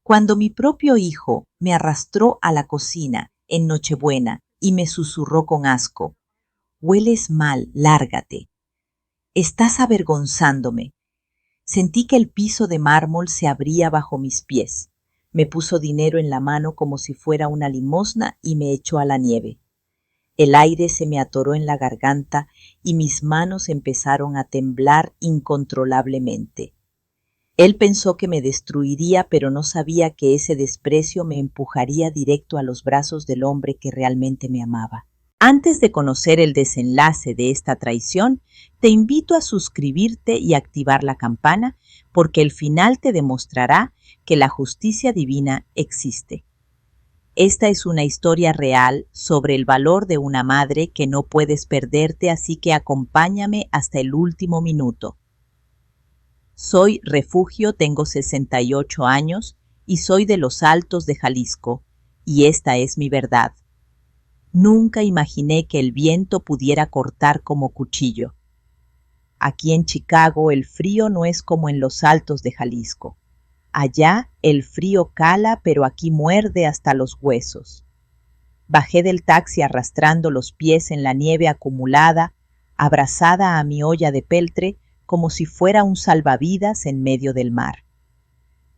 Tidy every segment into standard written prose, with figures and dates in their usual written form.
Cuando mi propio hijo me arrastró a la cocina en Nochebuena y me susurró con asco: «Hueles mal, lárgate». Estás avergonzándome. Sentí que el piso de mármol se abría bajo mis pies. Me puso dinero en la mano como si fuera una limosna y me echó a la nieve. El aire se me atoró en la garganta y mis manos empezaron a temblar incontrolablemente. Él pensó que me destruiría, pero no sabía que ese desprecio me empujaría directo a los brazos del hombre que realmente me amaba. Antes de conocer el desenlace de esta traición, te invito a suscribirte y activar la campana, porque el final te demostrará que la justicia divina existe. Esta es una historia real sobre el valor de una madre que no puedes perderte, así que acompáñame hasta el último minuto. Soy Refugio, tengo 68 años y soy de los Altos de Jalisco, y esta es mi verdad. Nunca imaginé que el viento pudiera cortar como cuchillo. Aquí en Chicago el frío no es como en los Altos de Jalisco. Allá el frío cala, pero aquí muerde hasta los huesos. Bajé del taxi arrastrando los pies en la nieve acumulada, abrazada a mi olla de peltre como si fuera un salvavidas en medio del mar.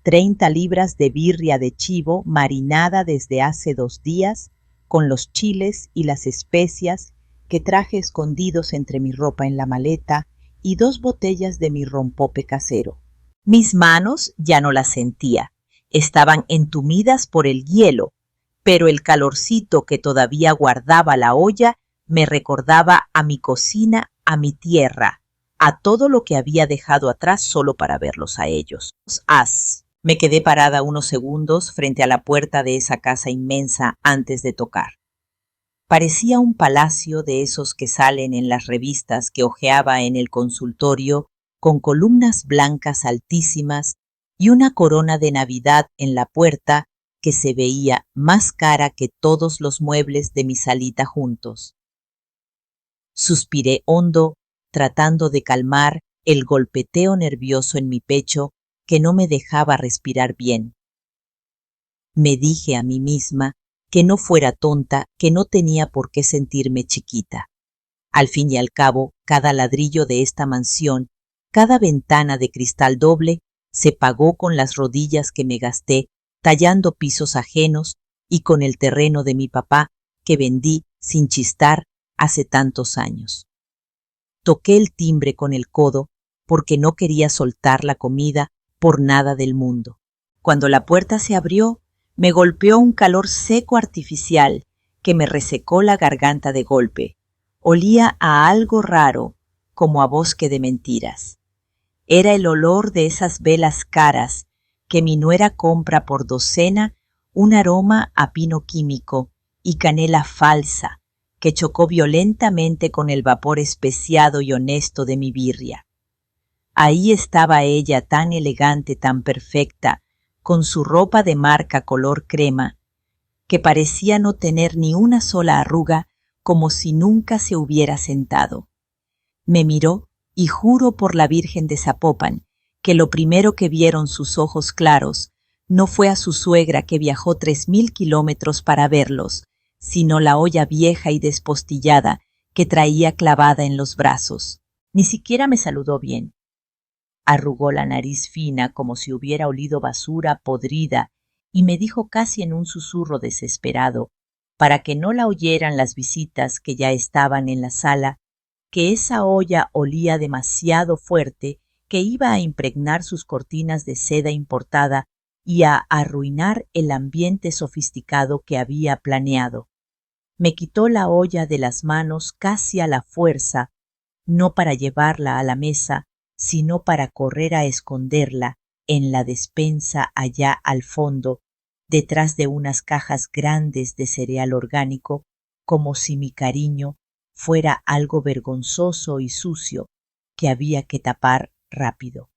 30 libras de birria de chivo marinada desde hace 2 días, con los chiles y las especias que traje escondidos entre mi ropa en la maleta, y 2 botellas de mi rompope casero. Mis manos ya no las sentía, estaban entumidas por el hielo, pero el calorcito que todavía guardaba la olla me recordaba a mi cocina, a mi tierra, a todo lo que había dejado atrás solo para verlos a ellos. Me quedé parada unos segundos frente a la puerta de esa casa inmensa antes de tocar. Parecía un palacio de esos que salen en las revistas que hojeaba en el consultorio, con columnas blancas altísimas y una corona de Navidad en la puerta que se veía más cara que todos los muebles de mi salita juntos. Suspiré hondo, tratando de calmar el golpeteo nervioso en mi pecho que no me dejaba respirar bien. Me dije a mí misma que no fuera tonta, que no tenía por qué sentirme chiquita. Al fin y al cabo, cada ladrillo de esta mansión, cada ventana de cristal doble, se pagó con las rodillas que me gasté tallando pisos ajenos y con el terreno de mi papá que vendí sin chistar hace tantos años. Toqué el timbre con el codo porque no quería soltar la comida por nada del mundo. Cuando la puerta se abrió, me golpeó un calor seco artificial que me resecó la garganta de golpe. Olía a algo raro, como a bosque de mentiras. Era el olor de esas velas caras que mi nuera compra por docena, un aroma a pino químico y canela falsa que chocó violentamente con el vapor especiado y honesto de mi birria. Ahí estaba ella, tan elegante, tan perfecta, con su ropa de marca color crema, que parecía no tener ni una sola arruga, como si nunca se hubiera sentado. Me miró y juro por la Virgen de Zapopan que lo primero que vieron sus ojos claros no fue a su suegra que viajó 3000 kilómetros para verlos, sino la olla vieja y despostillada que traía clavada en los brazos. Ni siquiera me saludó bien. Arrugó la nariz fina como si hubiera olido basura podrida y me dijo casi en un susurro desesperado, para que no la oyeran las visitas que ya estaban en la sala, que esa olla olía demasiado fuerte, que iba a impregnar sus cortinas de seda importada y a arruinar el ambiente sofisticado que había planeado. Me quitó la olla de las manos casi a la fuerza, no para llevarla a la mesa, sino para correr a esconderla en la despensa allá al fondo, detrás de unas cajas grandes de cereal orgánico, como si mi cariño fuera algo vergonzoso y sucio que había que tapar rápido.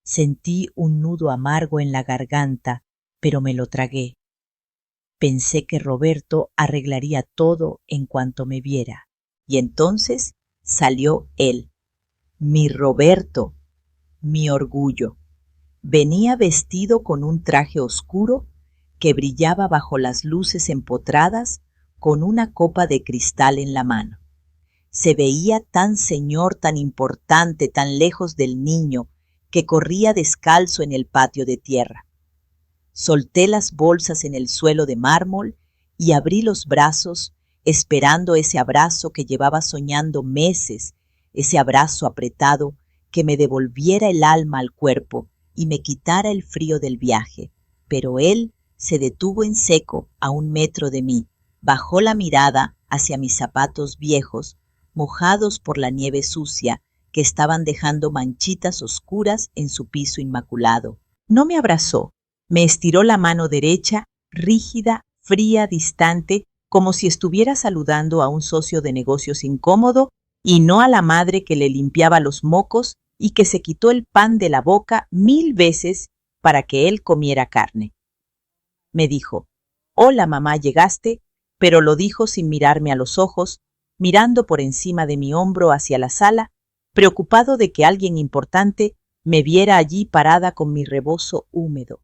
Sentí un nudo amargo en la garganta, pero me lo tragué. Pensé que Roberto arreglaría todo en cuanto me viera, y entonces salió él, mi Roberto, mi orgullo. Venía vestido con un traje oscuro que brillaba bajo las luces empotradas, con una copa de cristal en la mano. Se veía tan señor, tan importante, tan lejos del niño, que corría descalzo en el patio de tierra. Solté las bolsas en el suelo de mármol y abrí los brazos, esperando ese abrazo que llevaba soñando meses, ese abrazo apretado que me devolviera el alma al cuerpo y me quitara el frío del viaje. Pero él se detuvo en seco a 1 metro de mí, bajó la mirada hacia mis zapatos viejos, mojados por la nieve sucia, que estaban dejando manchitas oscuras en su piso inmaculado. No me abrazó, me estiró la mano derecha, rígida, fría, distante, como si estuviera saludando a un socio de negocios incómodo y no a la madre que le limpiaba los mocos y que se quitó el pan de la boca 1000 veces para que él comiera carne. Me dijo: «Hola, mamá, ¿llegaste?», pero lo dijo sin mirarme a los ojos, mirando por encima de mi hombro hacia la sala, preocupado de que alguien importante me viera allí parada con mi rebozo húmedo.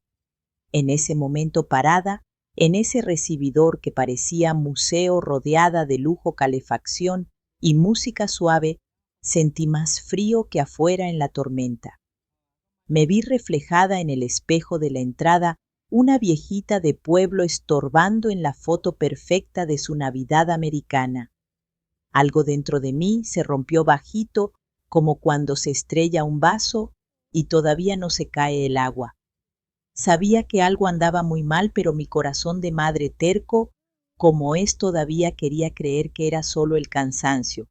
En ese momento parada, en ese recibidor que parecía museo rodeada de lujo, calefacción y música suave, sentí más frío que afuera en la tormenta. Me vi reflejada en el espejo de la entrada, una viejita de pueblo estorbando en la foto perfecta de su Navidad americana. Algo dentro de mí se rompió bajito, como cuando se estrella un vaso y todavía no se cae el agua. Sabía que algo andaba muy mal, pero mi corazón de madre terco, como es todavía, quería creer que era solo el cansancio.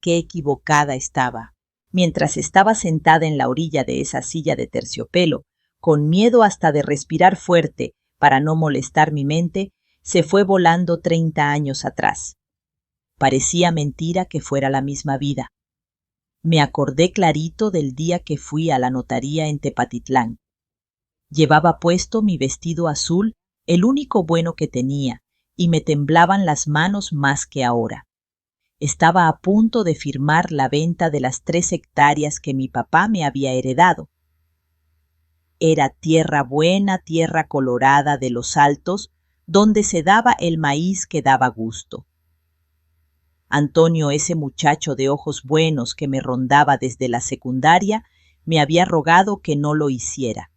Qué equivocada estaba. Mientras estaba sentada en la orilla de esa silla de terciopelo, con miedo hasta de respirar fuerte para no molestar mi mente, se fue volando 30 años atrás. Parecía mentira que fuera la misma vida. Me acordé clarito del día que fui a la notaría en Tepatitlán. Llevaba puesto mi vestido azul, el único bueno que tenía, y me temblaban las manos más que ahora. Estaba a punto de firmar la venta de las 3 hectáreas que mi papá me había heredado. Era tierra buena, tierra colorada de los altos, donde se daba el maíz que daba gusto. Antonio, ese muchacho de ojos buenos que me rondaba desde la secundaria, me había rogado que no lo hiciera.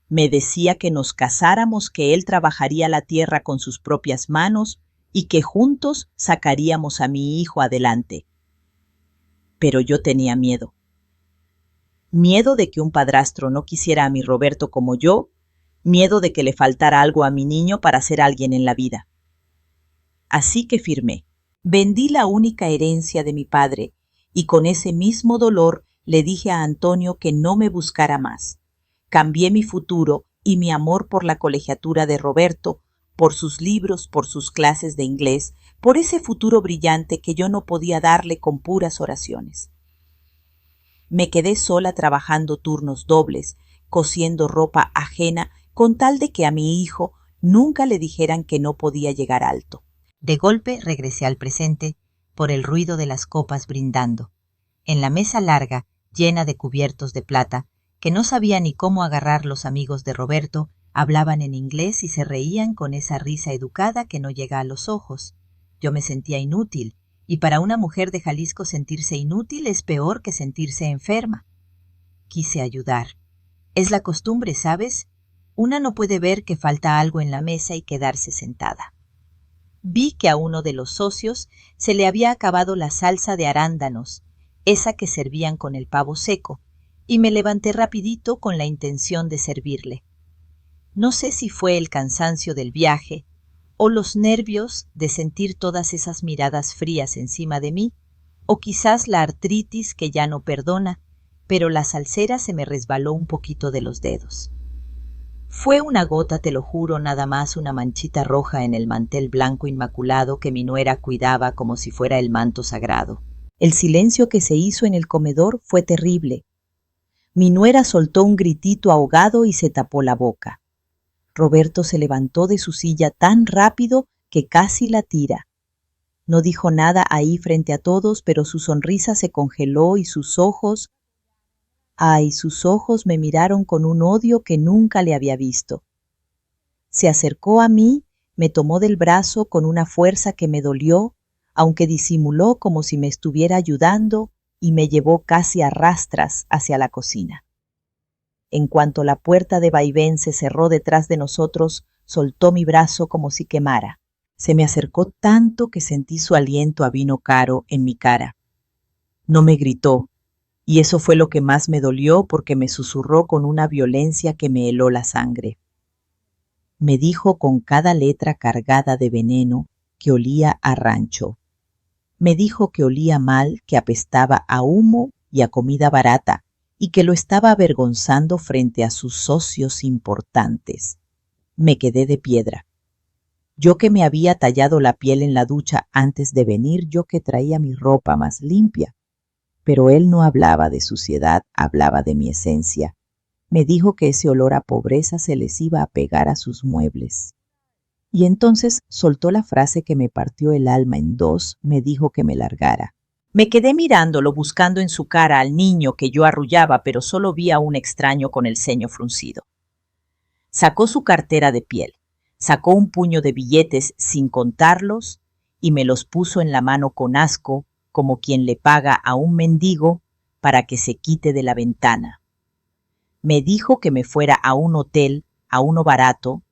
Me decía que nos casáramos, que él trabajaría la tierra con sus propias manos y que juntos sacaríamos a mi hijo adelante. Pero yo tenía miedo. Miedo de que un padrastro no quisiera a mi Roberto como yo, miedo de que le faltara algo a mi niño para ser alguien en la vida. Así que firmé. Vendí la única herencia de mi padre y con ese mismo dolor le dije a Antonio que no me buscara más. Cambié mi futuro y mi amor por la colegiatura de Roberto, por sus libros, por sus clases de inglés, por ese futuro brillante que yo no podía darle con puras oraciones. Me quedé sola trabajando turnos dobles, cosiendo ropa ajena, con tal de que a mi hijo nunca le dijeran que no podía llegar alto. De golpe regresé al presente por el ruido de las copas brindando. En la mesa larga, llena de cubiertos de plata, que no sabía ni cómo agarrar, los amigos de Roberto hablaban en inglés y se reían con esa risa educada que no llega a los ojos. Yo me sentía inútil, y para una mujer de Jalisco sentirse inútil es peor que sentirse enferma. Quise ayudar. Es la costumbre, ¿sabes? Una no puede ver que falta algo en la mesa y quedarse sentada. Vi que a uno de los socios se le había acabado la salsa de arándanos, esa que servían con el pavo seco, y me levanté rapidito con la intención de servirle. No sé si fue el cansancio del viaje o los nervios de sentir todas esas miradas frías encima de mí, o quizás la artritis que ya no perdona, pero la salsera se me resbaló un poquito de los dedos. Fue una gota, te lo juro, nada más, una manchita roja en el mantel blanco inmaculado que mi nuera cuidaba como si fuera el manto sagrado. El silencio que se hizo en el comedor fue terrible. Mi nuera soltó un gritito ahogado y se tapó la boca. Roberto se levantó de su silla tan rápido que casi la tira. No dijo nada ahí frente a todos, pero su sonrisa se congeló y sus ojos Ay, sus ojos me miraron con un odio que nunca le había visto. Se acercó a mí, me tomó del brazo con una fuerza que me dolió, aunque disimuló como si me estuviera ayudando, y me llevó casi a rastras hacia la cocina. En cuanto la puerta de vaivén se cerró detrás de nosotros, soltó mi brazo como si quemara. Se me acercó tanto que sentí su aliento a vino caro en mi cara. No me gritó, y eso fue lo que más me dolió porque me susurró con una violencia que me heló la sangre. Me dijo con cada letra cargada de veneno que olía a rancho. Me dijo que olía mal, que apestaba a humo y a comida barata, y que lo estaba avergonzando frente a sus socios importantes. Me quedé de piedra. Yo que me había tallado la piel en la ducha antes de venir, yo que traía mi ropa más limpia. Pero él no hablaba de suciedad, hablaba de mi esencia. Me dijo que ese olor a pobreza se les iba a pegar a sus muebles. Y entonces soltó la frase que me partió el alma en dos, me dijo que me largara. Me quedé mirándolo, buscando en su cara al niño que yo arrullaba, pero solo vi a un extraño con el ceño fruncido. Sacó su cartera de piel, sacó un puño de billetes sin contarlos y me los puso en la mano con asco, como quien le paga a un mendigo para que se quite de la ventana. Me dijo que me fuera a un hotel, a uno barato,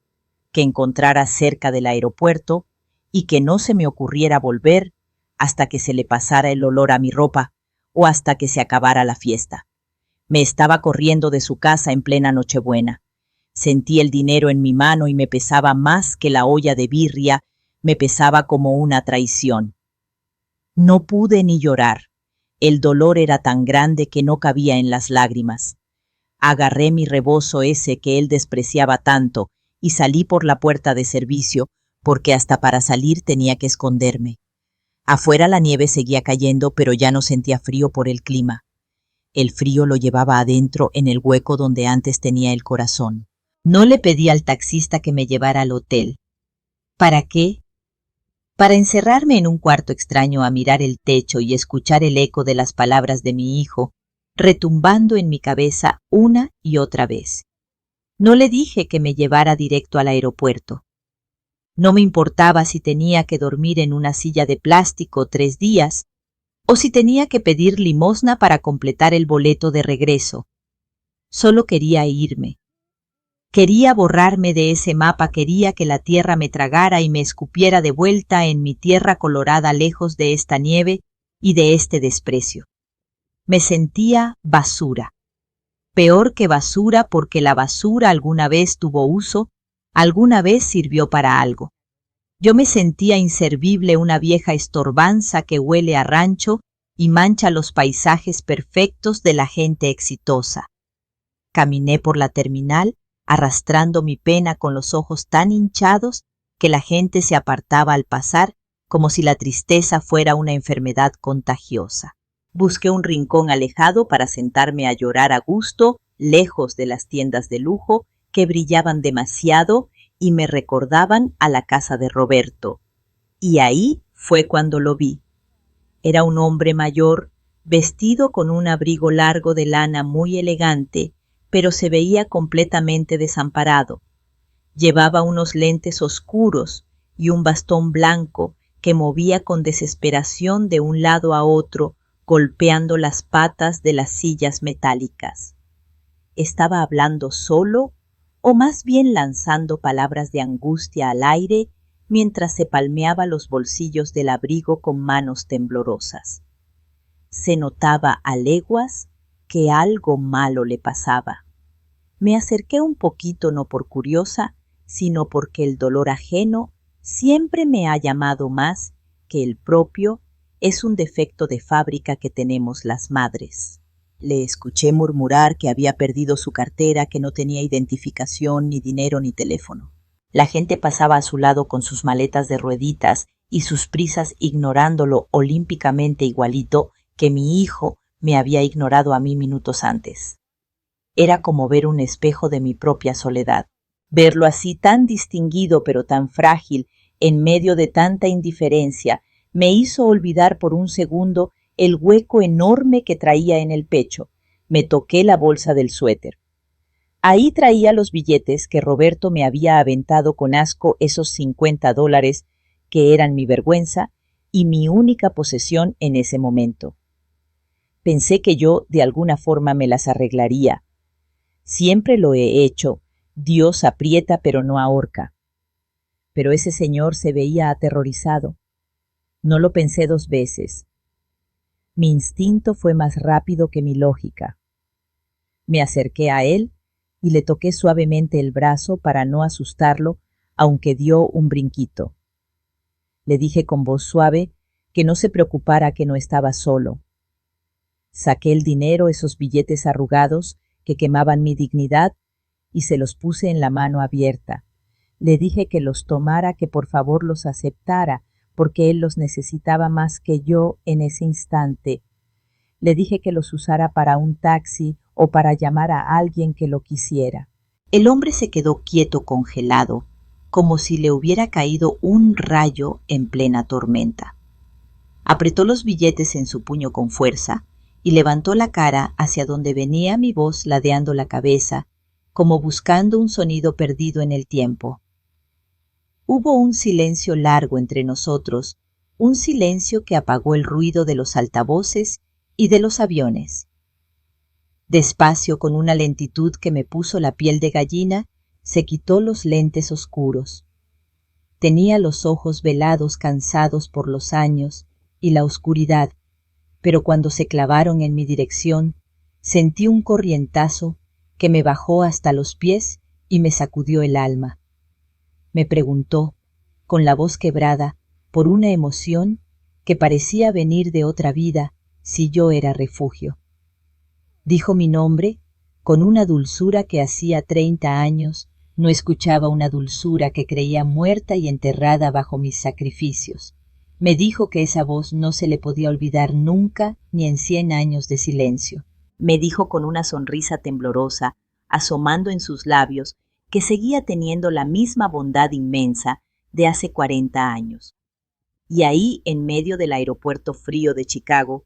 que encontrara cerca del aeropuerto y que no se me ocurriera volver hasta que se le pasara el olor a mi ropa o hasta que se acabara la fiesta. Me estaba corriendo de su casa en plena Nochebuena. Sentí el dinero en mi mano y me pesaba más que la olla de birria, me pesaba como una traición. No pude ni llorar. El dolor era tan grande que no cabía en las lágrimas. Agarré mi rebozo ese que él despreciaba tanto y salí por la puerta de servicio, porque hasta para salir tenía que esconderme. Afuera la nieve seguía cayendo, pero ya no sentía frío por el clima. El frío lo llevaba adentro en el hueco donde antes tenía el corazón. No le pedí al taxista que me llevara al hotel. ¿Para qué? Para encerrarme en un cuarto extraño a mirar el techo y escuchar el eco de las palabras de mi hijo, retumbando en mi cabeza una y otra vez. No le dije que me llevara directo al aeropuerto. No me importaba si tenía que dormir en una silla de plástico 3 días o si tenía que pedir limosna para completar el boleto de regreso. Solo quería irme. Quería borrarme de ese mapa, quería que la tierra me tragara y me escupiera de vuelta en mi tierra colorada lejos de esta nieve y de este desprecio. Me sentía basura. Peor que basura porque la basura alguna vez tuvo uso, alguna vez sirvió para algo. Yo me sentía inservible, una vieja estorbanza que huele a rancho y mancha los paisajes perfectos de la gente exitosa. Caminé por la terminal, arrastrando mi pena con los ojos tan hinchados que la gente se apartaba al pasar, como si la tristeza fuera una enfermedad contagiosa. Busqué un rincón alejado para sentarme a llorar a gusto, lejos de las tiendas de lujo que brillaban demasiado y me recordaban a la casa de Roberto. Y ahí fue cuando lo vi. Era un hombre mayor, vestido con un abrigo largo de lana muy elegante, pero se veía completamente desamparado. Llevaba unos lentes oscuros y un bastón blanco que movía con desesperación de un lado a otro, golpeando las patas de las sillas metálicas. ¿Estaba hablando solo o más bien lanzando palabras de angustia al aire mientras se palmeaba los bolsillos del abrigo con manos temblorosas? Se notaba a leguas que algo malo le pasaba. Me acerqué un poquito no por curiosa, sino porque el dolor ajeno siempre me ha llamado más que el propio. Es un defecto de fábrica que tenemos las madres. Le escuché murmurar que había perdido su cartera, que no tenía identificación, ni dinero, ni teléfono. La gente pasaba a su lado con sus maletas de rueditas y sus prisas, ignorándolo olímpicamente igualito que mi hijo me había ignorado a mí minutos antes. Era como ver un espejo de mi propia soledad. Verlo así tan distinguido pero tan frágil en medio de tanta indiferencia me hizo olvidar por un segundo el hueco enorme que traía en el pecho. Me toqué la bolsa del suéter. Ahí traía los billetes que Roberto me había aventado con asco, esos $50 que eran mi vergüenza y mi única posesión en ese momento. Pensé que yo de alguna forma me las arreglaría. Siempre lo he hecho. Dios aprieta pero no ahorca. Pero ese señor se veía aterrorizado. No lo pensé 2 veces. Mi instinto fue más rápido que mi lógica. Me acerqué a él y le toqué suavemente el brazo para no asustarlo, aunque dio un brinquito. Le dije con voz suave que no se preocupara, que no estaba solo. Saqué el dinero, esos billetes arrugados que quemaban mi dignidad, y se los puse en la mano abierta. Le dije que los tomara, que por favor los aceptara, porque él los necesitaba más que yo en ese instante. Le dije que los usara para un taxi o para llamar a alguien que lo quisiera. El hombre se quedó quieto, congelado, como si le hubiera caído un rayo en plena tormenta. Apretó los billetes en su puño con fuerza y levantó la cara hacia donde venía mi voz, ladeando la cabeza, como buscando un sonido perdido en el tiempo. Hubo un silencio largo entre nosotros, un silencio que apagó el ruido de los altavoces y de los aviones. Despacio, con una lentitud que me puso la piel de gallina, se quitó los lentes oscuros. Tenía los ojos velados, cansados por los años y la oscuridad, pero cuando se clavaron en mi dirección, sentí un corrientazo que me bajó hasta los pies y me sacudió el alma. Me preguntó, con la voz quebrada por una emoción que parecía venir de otra vida, si yo era refugio. Dijo mi nombre con una dulzura que hacía 30 años no escuchaba, una dulzura que creía muerta y enterrada bajo mis sacrificios. Me dijo que esa voz no se le podía olvidar nunca, ni en 100 años de silencio. Me dijo con una sonrisa temblorosa, asomando en sus labios, que seguía teniendo la misma bondad inmensa de hace 40 años. Y ahí, en medio del aeropuerto frío de Chicago,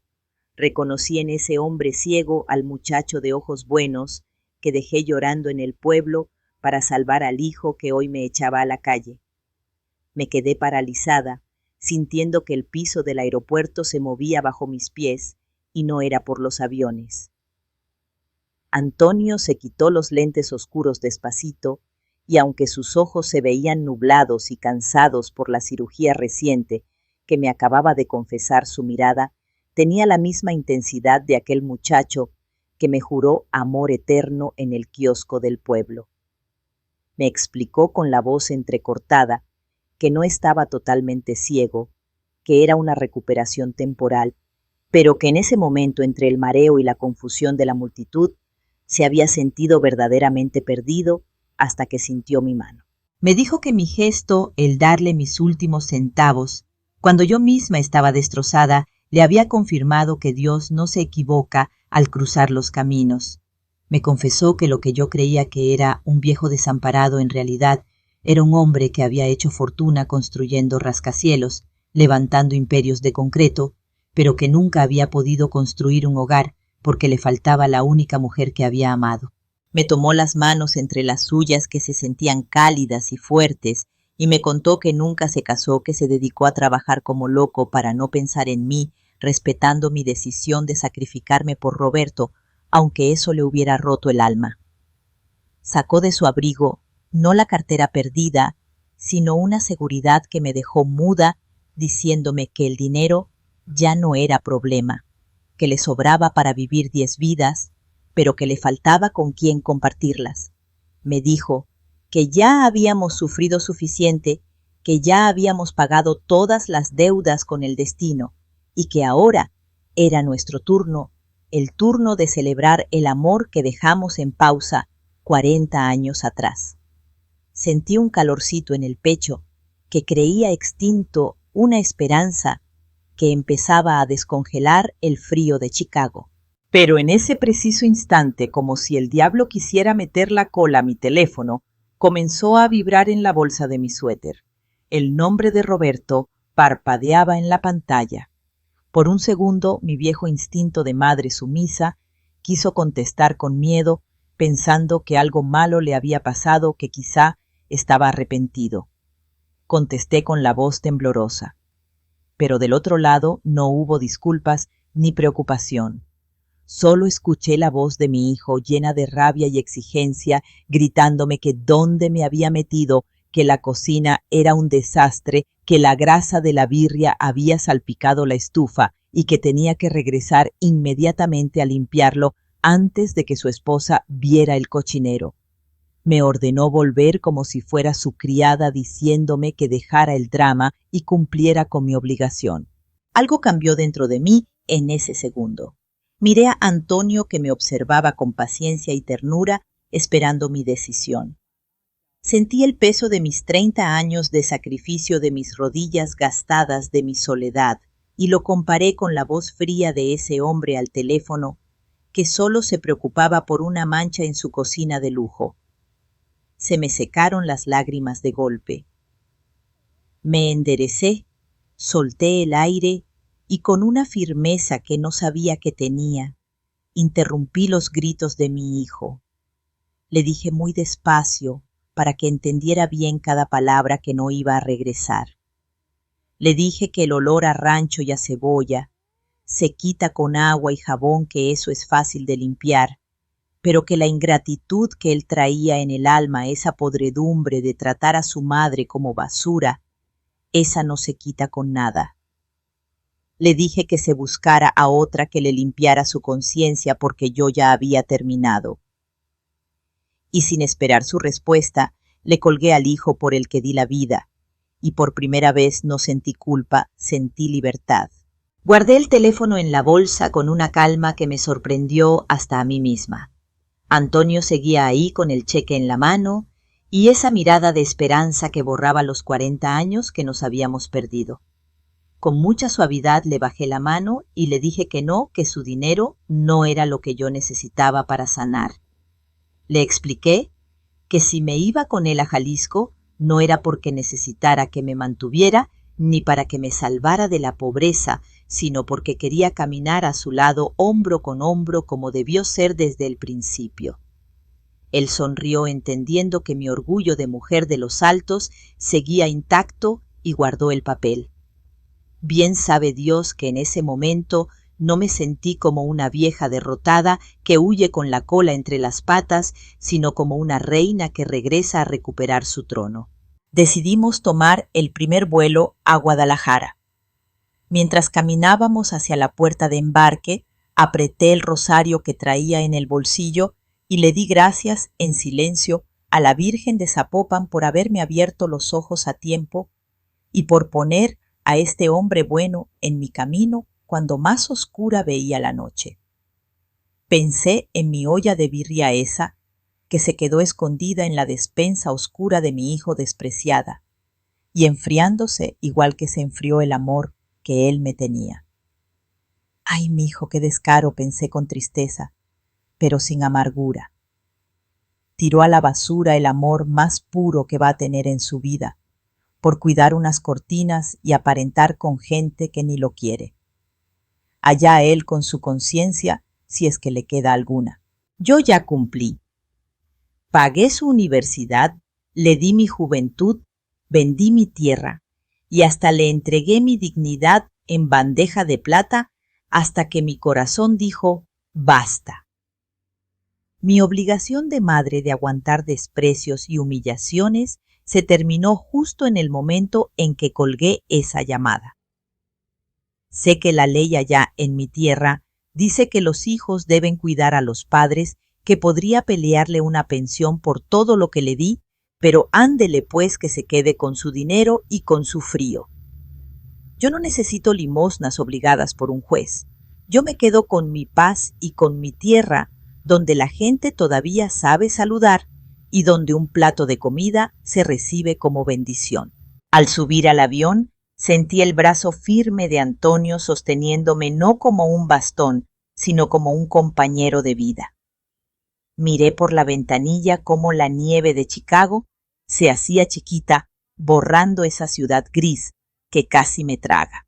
reconocí en ese hombre ciego al muchacho de ojos buenos que dejé llorando en el pueblo para salvar al hijo que hoy me echaba a la calle. Me quedé paralizada, sintiendo que el piso del aeropuerto se movía bajo mis pies, y no era por los aviones. Antonio se quitó los lentes oscuros despacito, y aunque sus ojos se veían nublados y cansados por la cirugía reciente que me acababa de confesar su mirada, tenía la misma intensidad de aquel muchacho que me juró amor eterno en el kiosco del pueblo. Me explicó con la voz entrecortada que no estaba totalmente ciego, que era una recuperación temporal, pero que en ese momento, entre el mareo y la confusión de la multitud, se había sentido verdaderamente perdido hasta que sintió mi mano. Me dijo que mi gesto, el darle mis últimos centavos, cuando yo misma estaba destrozada, le había confirmado que Dios no se equivoca al cruzar los caminos. Me confesó que lo que yo creía que era un viejo desamparado en realidad era un hombre que había hecho fortuna construyendo rascacielos, levantando imperios de concreto, pero que nunca había podido construir un hogar porque le faltaba la única mujer que había amado. Me tomó las manos entre las suyas, que se sentían cálidas y fuertes, y me contó que nunca se casó, que se dedicó a trabajar como loco para no pensar en mí, respetando mi decisión de sacrificarme por Roberto, aunque eso le hubiera roto el alma. Sacó de su abrigo no la cartera perdida, sino una seguridad que me dejó muda, diciéndome que el dinero ya no era problema, que le sobraba para vivir 10 vidas, pero que le faltaba con quién compartirlas. Me dijo que ya habíamos sufrido suficiente, que ya habíamos pagado todas las deudas con el destino, y que ahora era nuestro turno, el turno de celebrar el amor que dejamos en pausa 40 años atrás. Sentí un calorcito en el pecho que creía extinto, una esperanza que empezaba a descongelar el frío de Chicago. Pero en ese preciso instante, como si el diablo quisiera meter la cola a mi teléfono, comenzó a vibrar en la bolsa de mi suéter. El nombre de Roberto parpadeaba en la pantalla. Por un segundo, mi viejo instinto de madre sumisa Quiso contestar con miedo, pensando que algo malo le había pasado, que quizá estaba arrepentido. Contesté con la voz temblorosa. Pero del otro lado no hubo disculpas ni preocupación. Solo escuché la voz de mi hijo llena de rabia y exigencia, gritándome que dónde me había metido, que la cocina era un desastre, que la grasa de la birria había salpicado la estufa y que tenía que regresar inmediatamente a limpiarlo antes de que su esposa viera el cochinero. Me ordenó volver como si fuera su criada, diciéndome que dejara el drama y cumpliera con mi obligación. Algo cambió dentro de mí en ese segundo. Miré a Antonio, que me observaba con paciencia y ternura, esperando mi decisión. Sentí el peso de mis 30 años de sacrificio, de mis rodillas gastadas, de mi soledad, y lo comparé con la voz fría de ese hombre al teléfono, que solo se preocupaba por una mancha en su cocina de lujo. Se me secaron las lágrimas de golpe. Me enderecé, solté el aire y con una firmeza que no sabía que tenía, interrumpí los gritos de mi hijo. Le dije muy despacio, para que entendiera bien cada palabra, que no iba a regresar. Le dije que el olor a rancho y a cebolla se quita con agua y jabón, que eso es fácil de limpiar, pero que la ingratitud que él traía en el alma, esa podredumbre de tratar a su madre como basura, esa no se quita con nada. Le dije que se buscara a otra que le limpiara su conciencia, porque yo ya había terminado. Y sin esperar su respuesta, le colgué al hijo por el que di la vida, y por primera vez no sentí culpa, sentí libertad. Guardé el teléfono en la bolsa con una calma que me sorprendió hasta a mí misma. Antonio seguía ahí con el cheque en la mano y esa mirada de esperanza que borraba los 40 años que nos habíamos perdido. Con mucha suavidad le bajé la mano y le dije que no, que su dinero no era lo que yo necesitaba para sanar. Le expliqué que si me iba con él a Jalisco no era porque necesitara que me mantuviera ni para que me salvara de la pobreza, sino porque quería caminar a su lado hombro con hombro como debió ser desde el principio. Él sonrió, entendiendo que mi orgullo de mujer de los Altos seguía intacto, y guardó el papel. Bien sabe Dios que en ese momento no me sentí como una vieja derrotada que huye con la cola entre las patas, sino como una reina que regresa a recuperar su trono. Decidimos tomar el primer vuelo a Guadalajara. Mientras caminábamos hacia la puerta de embarque, apreté el rosario que traía en el bolsillo y le di gracias en silencio a la Virgen de Zapopan por haberme abierto los ojos a tiempo y por poner a este hombre bueno en mi camino cuando más oscura veía la noche. Pensé en mi olla de birria esa, que se quedó escondida en la despensa oscura de mi hijo despreciada, y enfriándose igual que se enfrió el amor que él me tenía. ¡Ay, mi hijo, qué descaro!, pensé con tristeza, pero sin amargura. Tiró a la basura el amor más puro que va a tener en su vida, por cuidar unas cortinas y aparentar con gente que ni lo quiere. Allá él con su conciencia, si es que le queda alguna. Yo ya cumplí. Pagué su universidad, le di mi juventud, vendí mi tierra y hasta le entregué mi dignidad en bandeja de plata, hasta que mi corazón dijo basta. Mi obligación de madre de aguantar desprecios y humillaciones se terminó justo en el momento en que colgué esa llamada. Sé que la ley allá en mi tierra dice que los hijos deben cuidar a los padres, que podría pelearle una pensión por todo lo que le di, pero ándele pues que se quede con su dinero y con su frío. Yo no necesito limosnas obligadas por un juez. Yo me quedo con mi paz y con mi tierra, donde la gente todavía sabe saludar y donde un plato de comida se recibe como bendición. Al subir al avión, sentí el brazo firme de Antonio sosteniéndome no como un bastón, sino como un compañero de vida. Miré por la ventanilla cómo la nieve de Chicago se hacía chiquita, borrando esa ciudad gris que casi me traga.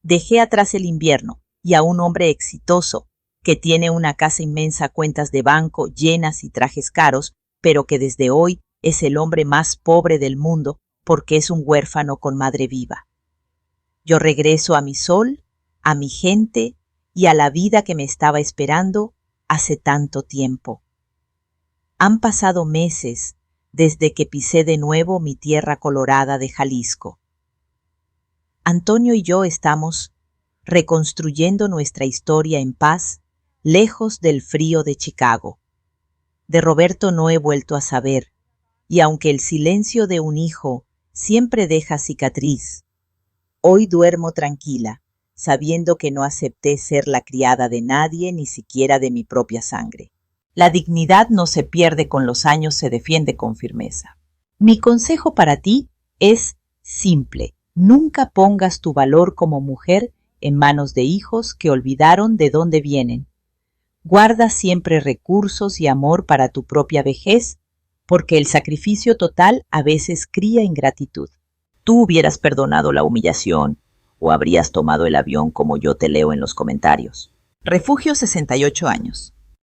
Dejé atrás el invierno y a un hombre exitoso que tiene una casa inmensa, cuentas de banco llenas y trajes caros, pero que desde hoy es el hombre más pobre del mundo porque es un huérfano con madre viva. Yo regreso a mi sol, a mi gente y a la vida que me estaba esperando hace tanto tiempo. Han pasado meses desde que pisé de nuevo mi tierra colorada de Jalisco. Antonio y yo estamos reconstruyendo nuestra historia en paz, lejos del frío de Chicago. De Roberto no he vuelto a saber, y aunque el silencio de un hijo siempre deja cicatriz, hoy duermo tranquila, sabiendo que no acepté ser la criada de nadie, ni siquiera de mi propia sangre. La dignidad no se pierde con los años, se defiende con firmeza. Mi consejo para ti es simple: nunca pongas tu valor como mujer en manos de hijos que olvidaron de dónde vienen. Guarda siempre recursos y amor para tu propia vejez, porque el sacrificio total a veces cría ingratitud. Tú hubieras perdonado la humillación o habrías tomado el avión como yo te leo en los comentarios. Refugio 68 años.